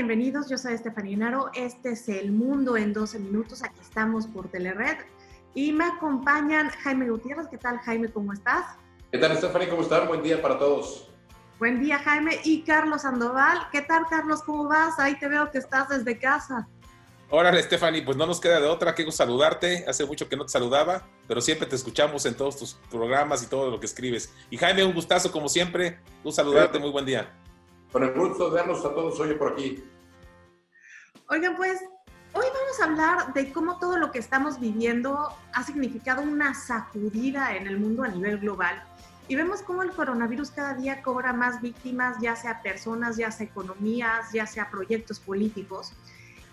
bienvenidos. Yo soy Estefanía Naro. Este es El Mundo en 12 Minutos. Aquí estamos por Telered. Y me acompañan Jaime Gutiérrez. ¿Qué tal, Jaime? ¿Cómo estás? ¿Qué tal, Estefanía? ¿Cómo están? Buen día para todos. Buen día, Jaime. Y Carlos Sandoval. ¿Qué tal, Carlos? ¿Cómo vas? Ahí te veo que estás desde casa. Órale, Stephanie, pues no nos queda de otra que saludarte. Hace mucho que no te saludaba, pero siempre te escuchamos en todos tus programas y todo lo que escribes. Y Jaime, un gustazo como siempre. Tú saludarte, muy buen día. Con el gusto de vernos a todos hoy por aquí. Oigan, pues, hoy vamos a hablar de cómo todo lo que estamos viviendo ha significado una sacudida en el mundo a nivel global. Y vemos cómo el coronavirus cada día cobra más víctimas, ya sea personas, ya sea economías, ya sea proyectos políticos.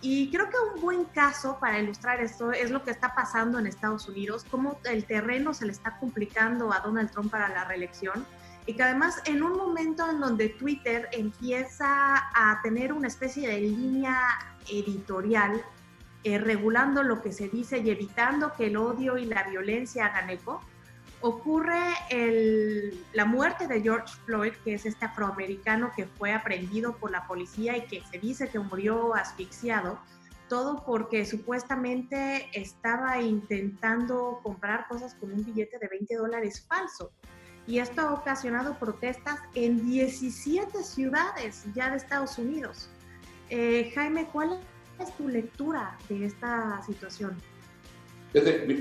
Y creo que un buen caso para ilustrar esto es lo que está pasando en Estados Unidos, cómo el terreno se le está complicando a Donald Trump para la reelección y que además en un momento en donde Twitter empieza a tener una especie de línea editorial regulando lo que se dice y evitando que el odio y la violencia hagan eco, ocurre la muerte de George Floyd, que es este afroamericano que fue aprehendido por la policía y que se dice que murió asfixiado, todo porque supuestamente estaba intentando comprar cosas con un billete de $20 falso. Y esto ha ocasionado protestas en 17 ciudades ya de Estados Unidos. Jaime, ¿cuál es tu lectura de esta situación?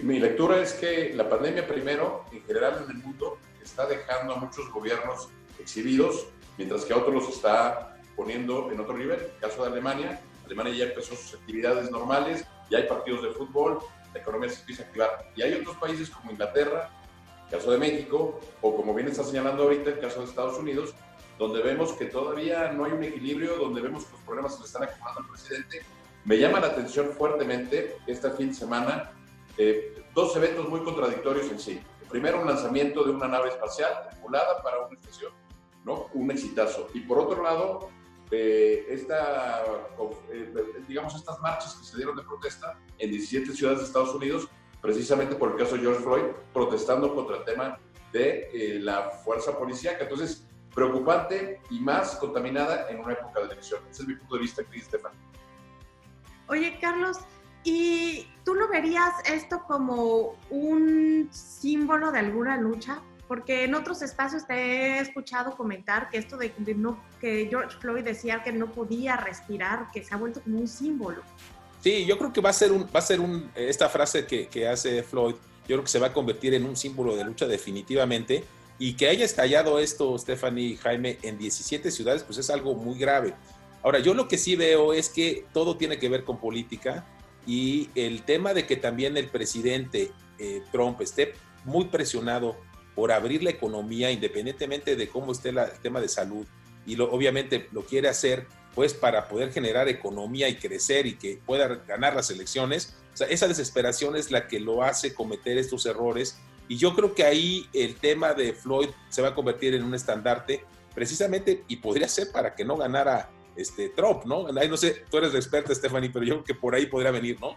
Mi lectura es que la pandemia primero, en general en el mundo, está dejando a muchos gobiernos exhibidos, mientras que a otros los está poniendo en otro nivel. En el caso de Alemania, Alemania ya empezó sus actividades normales, ya hay partidos de fútbol, la economía se empieza a activar. Y hay otros países como Inglaterra, el caso de México, o como bien está señalando ahorita, el caso de Estados Unidos, donde vemos que todavía no hay un equilibrio, donde vemos que los problemas se le están acumulando al presidente. Me llama la atención fuertemente este fin de semana dos eventos muy contradictorios en sí. Primero, un lanzamiento de una nave espacial tripulada para una estación, ¿no? Un exitazo. Y por otro lado, estas marchas que se dieron de protesta en 17 ciudades de Estados Unidos, precisamente por el caso de George Floyd, protestando contra el tema de la fuerza policíaca. Entonces, preocupante y más contaminada en una época de elección. Ese es mi punto de vista, querida Estefanía. Oye, Carlos, ¿y tú lo verías esto como un símbolo de alguna lucha? Porque en otros espacios te he escuchado comentar que esto que George Floyd decía que no podía respirar, que se ha vuelto como un símbolo. Sí, yo creo que va a ser esta frase que hace Floyd, yo creo que se va a convertir en un símbolo de lucha definitivamente, y que haya estallado esto, Stephanie y Jaime, en 17 ciudades, pues es algo muy grave. Ahora, yo lo que sí veo es que todo tiene que ver con política, y el tema de que también el presidente Trump esté muy presionado por abrir la economía, independientemente de cómo esté el tema de salud, y obviamente lo quiere hacer pues para poder generar economía y crecer y que pueda ganar las elecciones. O sea, esa desesperación es la que lo hace cometer estos errores, y yo creo que ahí el tema de Floyd se va a convertir en un estandarte precisamente, y podría ser para que no ganara Trump, ¿no? Ahí no sé, tú eres la experta, Stephanie, pero yo creo que por ahí podría venir, ¿no?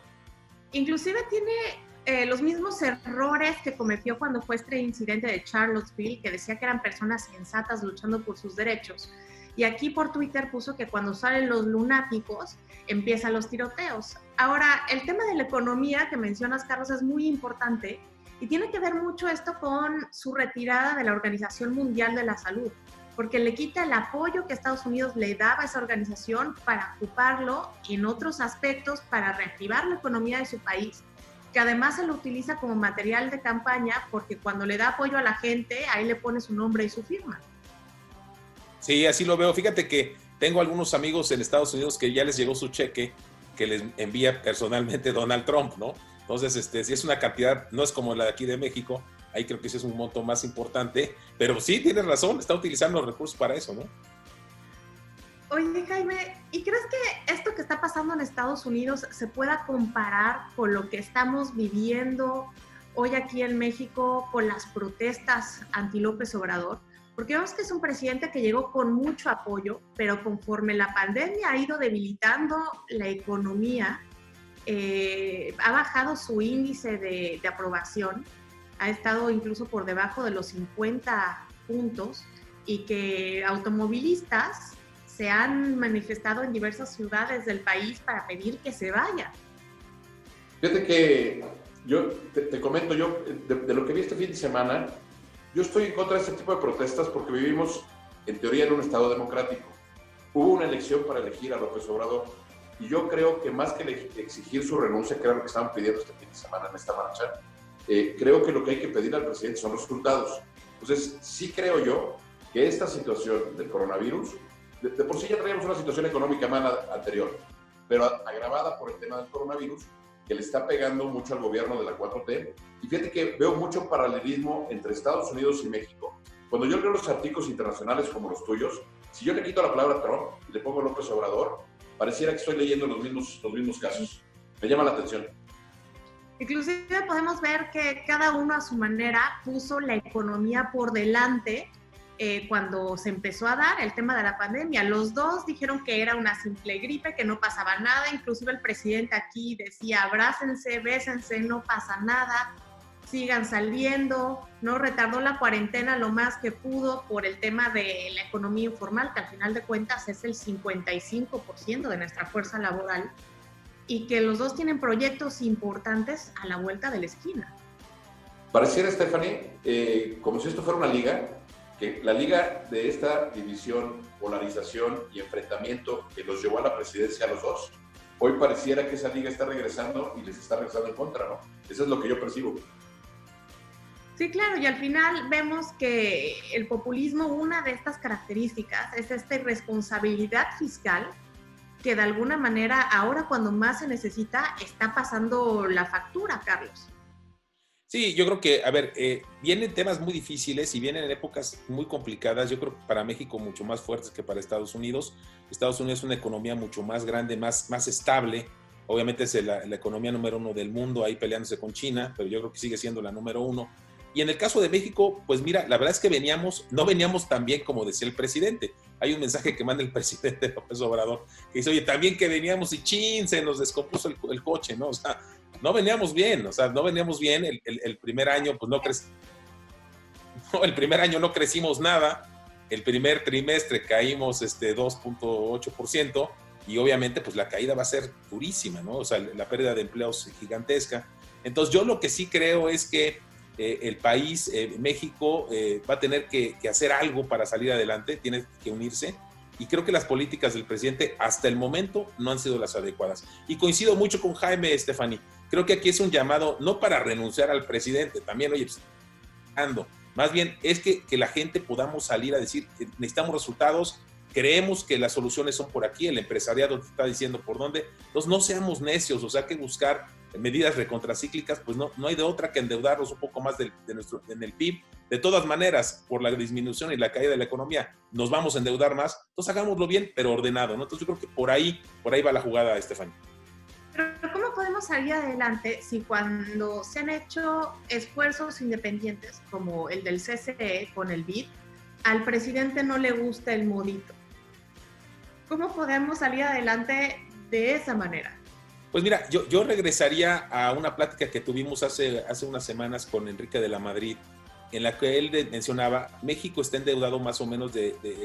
Inclusive tiene los mismos errores que cometió cuando fue este incidente de Charlottesville, que decía que eran personas sensatas luchando por sus derechos. Y aquí por Twitter puso que cuando salen los lunáticos, empiezan los tiroteos. Ahora, el tema de la economía que mencionas, Carlos, es muy importante y tiene que ver mucho esto con su retirada de la Organización Mundial de la Salud, porque le quita el apoyo que Estados Unidos le daba a esa organización para ocuparlo en otros aspectos, para reactivar la economía de su país, que además se lo utiliza como material de campaña, porque cuando le da apoyo a la gente, ahí le pone su nombre y su firma. Sí, así lo veo. Fíjate que tengo algunos amigos en Estados Unidos que ya les llegó su cheque que les envía personalmente Donald Trump, ¿no? Entonces, si es una cantidad, no es como la de aquí de México, ahí creo que sí es un monto más importante, pero sí, tienes razón, está utilizando los recursos para eso, ¿no? Oye, Jaime, ¿y crees que esto que está pasando en Estados Unidos se pueda comparar con lo que estamos viviendo hoy aquí en México con las protestas anti López Obrador? Porque vemos que es un presidente que llegó con mucho apoyo, pero conforme la pandemia ha ido debilitando la economía, ha bajado su índice de aprobación, ha estado incluso por debajo de los 50 puntos, y que automovilistas se han manifestado en diversas ciudades del país para pedir que se vaya. Fíjate que yo te comento, yo de lo que vi este fin de semana, yo estoy en contra de este tipo de protestas porque vivimos, en teoría, en un Estado democrático. Hubo una elección para elegir a López Obrador y yo creo que más que exigir su renuncia, que era lo que estaban pidiendo este fin de semana en esta marcha, creo que lo que hay que pedir al presidente son los resultados. Entonces, sí creo yo que esta situación del coronavirus, de por sí ya traíamos una situación económica mala anterior, pero agravada por el tema del coronavirus, que le está pegando mucho al gobierno de la 4T. Y fíjate que veo mucho paralelismo entre Estados Unidos y México. Cuando yo leo los artículos internacionales como los tuyos, si yo le quito la palabra Trump y le pongo López Obrador, pareciera que estoy leyendo los mismos casos. Me llama la atención. Inclusive podemos ver que cada uno a su manera puso la economía por delante cuando se empezó a dar el tema de la pandemia. Los dos dijeron que era una simple gripe, que no pasaba nada. Inclusive el presidente aquí decía, abrácense, bésense, no pasa nada, sigan saliendo. No retardó la cuarentena lo más que pudo por el tema de la economía informal, que al final de cuentas es el 55% de nuestra fuerza laboral, y que los dos tienen proyectos importantes a la vuelta de la esquina. Pareciera, Stephanie, como si esto fuera una liga, que la liga de esta división, polarización y enfrentamiento que los llevó a la presidencia a los dos, hoy pareciera que esa liga está regresando y les está regresando en contra, ¿no? Eso es lo que yo percibo. Sí, claro, y al final vemos que el populismo, una de estas características es esta irresponsabilidad fiscal que de alguna manera ahora cuando más se necesita está pasando la factura, Carlos. Sí, yo creo que, a ver, vienen temas muy difíciles y vienen en épocas muy complicadas. Yo creo que para México mucho más fuertes que para Estados Unidos. Estados Unidos es una economía mucho más grande, más estable. Obviamente es la economía número 1 del mundo, ahí peleándose con China, pero yo creo que sigue siendo la número 1. Y en el caso de México, pues mira, la verdad es que no veníamos tan bien como decía el presidente. Hay un mensaje que manda el presidente López Obrador, que dice, oye, también que veníamos y chin, se nos descompuso el coche, ¿no? O sea, no veníamos bien, el primer año, pues el primer año no crecimos nada, el primer trimestre caímos 2.8%, y obviamente pues la caída va a ser durísima, ¿no? O sea, la pérdida de empleos gigantesca. Entonces yo lo que sí creo es que el país, México, va a tener que hacer algo para salir adelante, tiene que unirse, y creo que las políticas del presidente hasta el momento no han sido las adecuadas. Y coincido mucho con Jaime, Stephanie, creo que aquí es un llamado no para renunciar al presidente, también, oye, pues, más bien es que la gente podamos salir a decir que necesitamos resultados, creemos que las soluciones son por aquí, el empresariado te está diciendo por dónde, entonces no seamos necios, o sea, hay que buscar medidas recontracíclicas, pues no hay de otra que endeudarnos un poco más en el PIB. De todas maneras, por la disminución y la caída de la economía, nos vamos a endeudar más, entonces hagámoslo bien, pero ordenado, ¿no? Entonces yo creo que por ahí va la jugada, Estefania. Pero ¿cómo podemos salir adelante si cuando se han hecho esfuerzos independientes, como el del CCE con el BID, al presidente no le gusta el modito? ¿Cómo podemos salir adelante de esa manera? Pues mira, yo regresaría a una plática que tuvimos hace unas semanas con Enrique de la Madrid, en la que él mencionaba, México está endeudado más o menos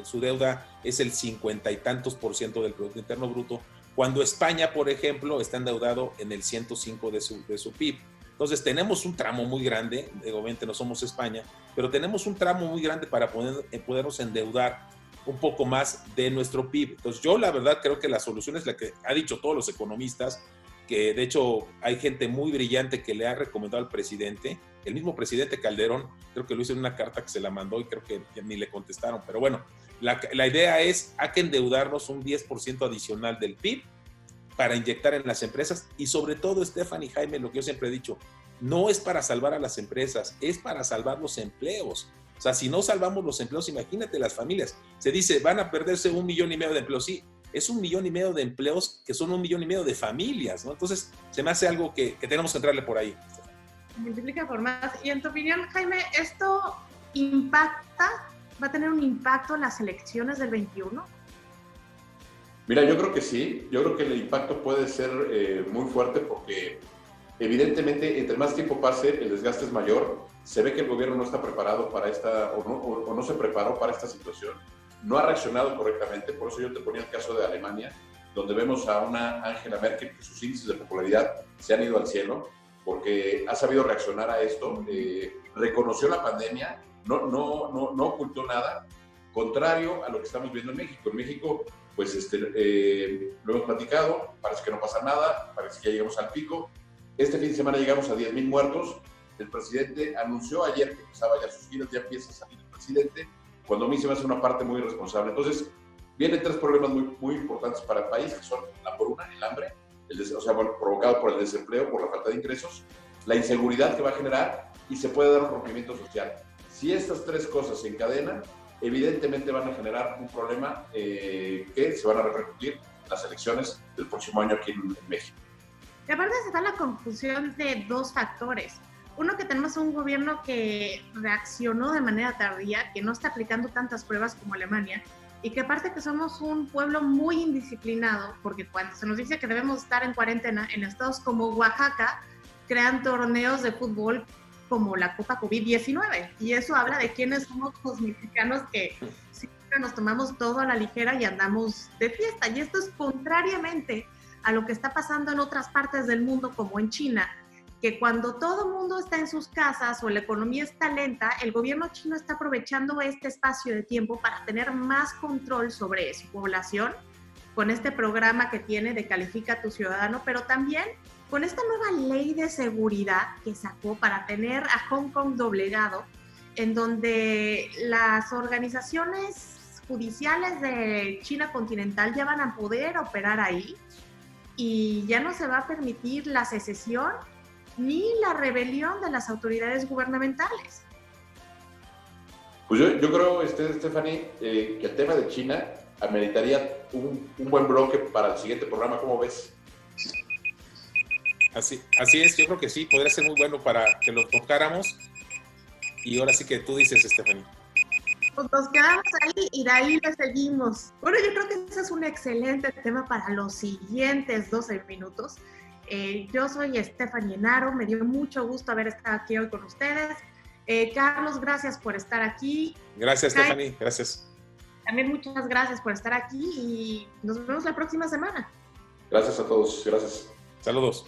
su deuda es el 50 y tantos % del Producto Interno Bruto, cuando España, por ejemplo, está endeudado en el 105 de su PIB. Entonces tenemos un tramo muy grande, obviamente no somos España, pero tenemos un tramo muy grande para podernos endeudar un poco más de nuestro PIB. Entonces yo la verdad creo que la solución es la que ha dicho todos los economistas, que de hecho hay gente muy brillante que le ha recomendado al presidente, el mismo presidente Calderón, creo que lo hizo en una carta que se la mandó y creo que ni le contestaron, pero bueno, la idea es, hay que endeudarnos un 10% adicional del PIB para inyectar en las empresas y sobre todo, Stephanie y Jaime, lo que yo siempre he dicho, no es para salvar a las empresas, es para salvar los empleos. O sea, si no salvamos los empleos, imagínate las familias. Se dice, van a perderse 1,5 millones de empleos. Sí, es 1,5 millones de empleos que son 1,5 millones de familias, ¿no? Entonces, se me hace algo que tenemos que entrarle por ahí. Multiplica por más. Y en tu opinión, Jaime, ¿esto va a tener un impacto en las elecciones del 21? Mira, yo creo que sí. Yo creo que el impacto puede ser muy fuerte porque evidentemente, entre más tiempo pase, el desgaste es mayor. Se ve que el gobierno no está preparado para o no se preparó para esta situación. no ha reaccionado correctamente. Por eso yo te ponía el caso de Alemania, donde vemos a una Angela Merkel que sus índices de popularidad se han ido al cielo, porque ha sabido reaccionar a esto, reconoció la pandemia, no ocultó nada, contrario a lo que estamos viendo en México. En México, pues lo hemos platicado, parece que no pasa nada, parece que ya llegamos al pico. Este fin de semana llegamos a 10,000 muertos. El presidente anunció ayer que empezaba ya sus giras, ya empieza a salir el presidente, cuando a mí se me hace una parte muy irresponsable. Entonces, vienen tres problemas muy importantes para el país, que son, por una, el hambre, provocado por el desempleo, por la falta de ingresos, la inseguridad que va a generar, y se puede dar un rompimiento social. Si estas tres cosas se encadenan, evidentemente van a generar un problema que se van a repercutir en las elecciones del próximo año aquí en México. Y aparte se da la confusión de dos factores. Uno, que tenemos un gobierno que reaccionó de manera tardía, que no está aplicando tantas pruebas como Alemania, y que aparte que somos un pueblo muy indisciplinado, porque cuando se nos dice que debemos estar en cuarentena, en estados como Oaxaca crean torneos de fútbol como la Copa COVID-19, y eso habla de quiénes somos los mexicanos, que siempre nos tomamos todo a la ligera y andamos de fiesta, y esto es contrariamente a lo que está pasando en otras partes del mundo, como en China, que cuando todo el mundo está en sus casas o la economía está lenta, el gobierno chino está aprovechando este espacio de tiempo para tener más control sobre su población, con este programa que tiene de Califica a tu Ciudadano, pero también con esta nueva ley de seguridad que sacó para tener a Hong Kong doblegado, en donde las organizaciones judiciales de China continental ya van a poder operar ahí, y ya no se va a permitir la secesión ni la rebelión de las autoridades gubernamentales. Pues yo creo, Stephanie, que el tema de China ameritaría un buen bloque para el siguiente programa. ¿Cómo ves? Así es, yo creo que sí, podría ser muy bueno para que lo tocáramos. Y ahora sí que tú dices, Stephanie. Pues nos quedamos ahí y de ahí le seguimos. Bueno, yo creo que ese es un excelente tema para los siguientes 12 minutos. Yo soy Stephanie Enaro, me dio mucho gusto haber estado aquí hoy con ustedes. Carlos, gracias por estar aquí. Gracias, Stephanie, gracias. También muchas gracias por estar aquí y nos vemos la próxima semana. Gracias a todos, gracias. Saludos.